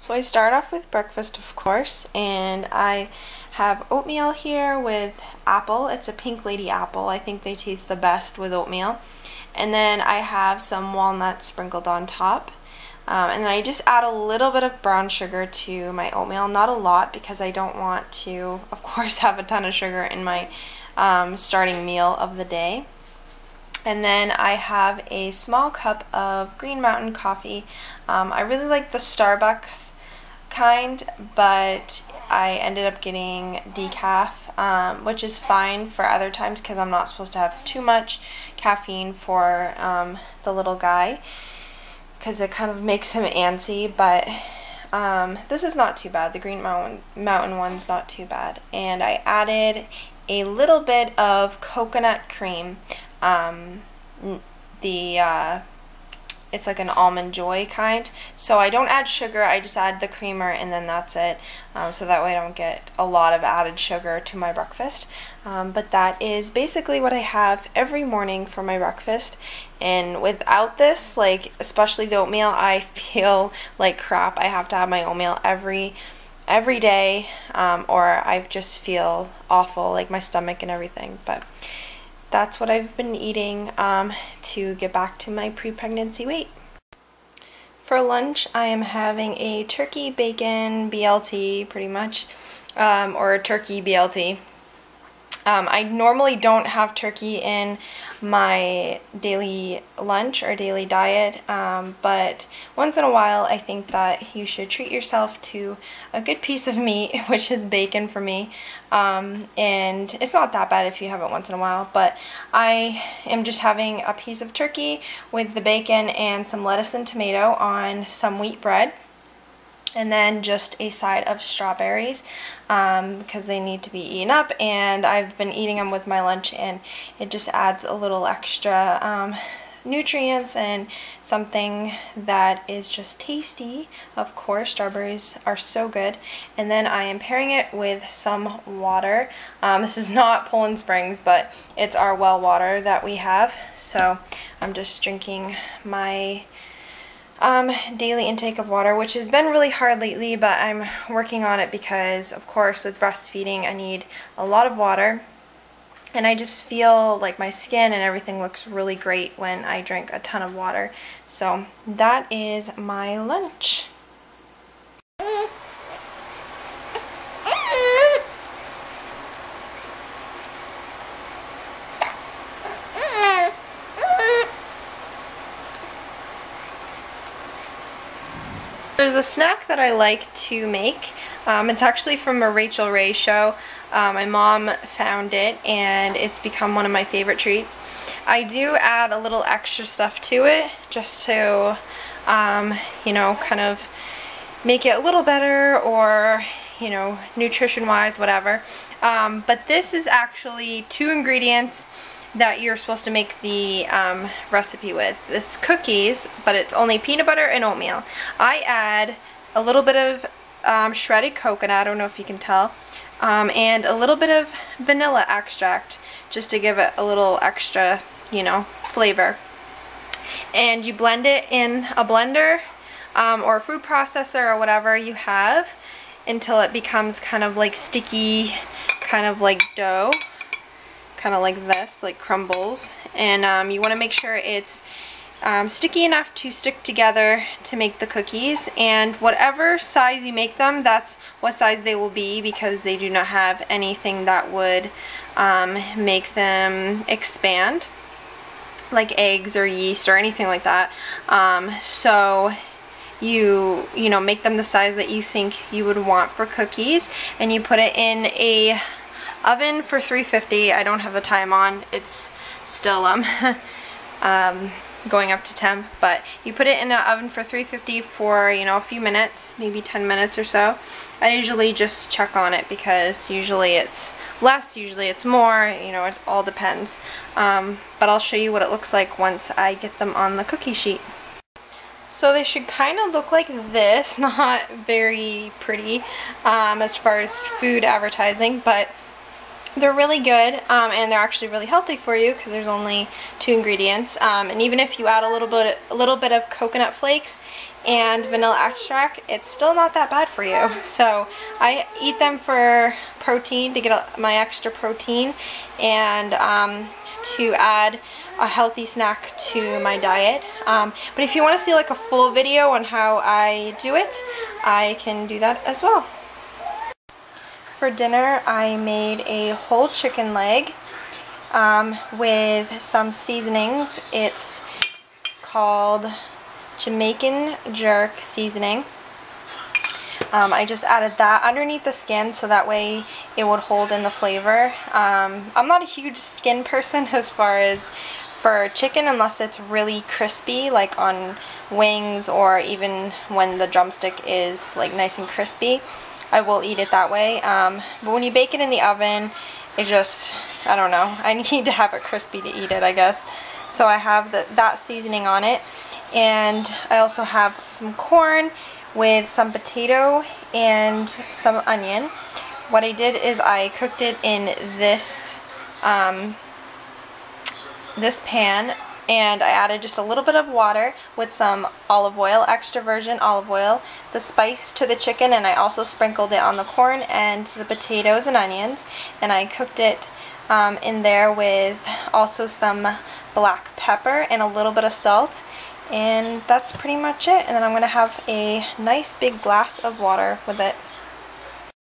So I start off with breakfast, of course, and I have oatmeal here with apple. It's a Pink Lady apple. I think they taste the best with oatmeal. And then I have some walnuts sprinkled on top. And then I just add a little bit of brown sugar to my oatmeal. Not a lot, because I don't want to, of course, have a ton of sugar in my starting meal of the day. And then I have a small cup of Green Mountain coffee. I really like the Starbucks kind, but I ended up getting decaf, which is fine for other times because I'm not supposed to have too much caffeine for the little guy, because it kind of makes him antsy. But this is not too bad. The Green Mountain one's not too bad. And I added a little bit of coconut cream. It's like an Almond Joy kind. So I don't add sugar, I just add the creamer and then that's it. So that way I don't get a lot of added sugar to my breakfast. But that is basically what I have every morning for my breakfast. And without this, like especially the oatmeal, I feel like crap. I have to have my oatmeal every day, or I just feel awful, like my stomach and everything. But that's what I've been eating to get back to my pre-pregnancy weight. For lunch, I am having a turkey bacon BLT, pretty much, or a turkey BLT. I normally don't have turkey in my daily lunch or daily diet, but once in a while I think that you should treat yourself to a good piece of meat, which is bacon for me. And it's not that bad if you have it once in a while, but I am just having a piece of turkey with the bacon and some lettuce and tomato on some wheat bread. And then just a side of strawberries, because they need to be eaten up, and I've been eating them with my lunch, and it just adds a little extra nutrients and something that is just tasty. Of course, strawberries are so good. And then I am pairing it with some water. This is not Poland Springs, but it's our well water that we have. So I'm just drinking my daily intake of water, which has been really hard lately, but I'm working on it because, of course, with breastfeeding I need a lot of water, and I just feel like my skin and everything looks really great when I drink a ton of water. So that is my lunch. There's a snack that I like to make. It's actually from a Rachel Ray show. My mom found it and it's become one of my favorite treats. I do add a little extra stuff to it just to, you know, kind of make it a little better, or, you know, nutrition-wise, whatever. But this is actually 2 ingredients that you're supposed to make the recipe with. This cookies, but it's only peanut butter and oatmeal. I add a little bit of shredded coconut, I don't know if you can tell, and a little bit of vanilla extract just to give it a little extra, you know, flavor. And you blend it in a blender or a food processor or whatever you have until it becomes kind of like sticky, kind of like dough. Kind of like this, like crumbles, and you want to make sure it's sticky enough to stick together to make the cookies. And whatever size you make them, that's what size they will be, because they do not have anything that would make them expand, like eggs or yeast or anything like that. So you know, make them the size that you think you would want for cookies, and you put it in a oven for 350. I don't have the time on. It's still going up to temp, but you put it in an oven for 350 for, you know, a few minutes, maybe 10 minutes or so. I usually just check on it because usually it's less, usually it's more, you know, it all depends. But I'll show you what it looks like once I get them on the cookie sheet. So they should kind of look like this, not very pretty as far as food advertising, but They're really good, and they're actually really healthy for you because there's only 2 ingredients. And even if you add a little bit of coconut flakes and vanilla extract, it's still not that bad for you. So I eat them for protein, to get my extra protein, and to add a healthy snack to my diet. But if you want to see like a full video on how I do it, I can do that as well. For dinner, I made a whole chicken leg with some seasonings. It's called Jamaican jerk seasoning. I just added that underneath the skin so that way it would hold in the flavor. I'm not a huge skin person as far as for chicken, unless it's really crispy, like on wings, or even when the drumstick is like nice and crispy, I will eat it that way. But when you bake it in the oven, it just, I don't know, I need to have it crispy to eat it, I guess. So I have that seasoning on it, and I also have some corn with some potato and some onion. What I did is I cooked it in this this pan, and I added just a little bit of water with some olive oil, extra virgin olive oil, the spice to the chicken, and I also sprinkled it on the corn and the potatoes and onions, and I cooked it in there with also some black pepper and a little bit of salt, and that's pretty much it. And then I'm going to have a nice big glass of water with it.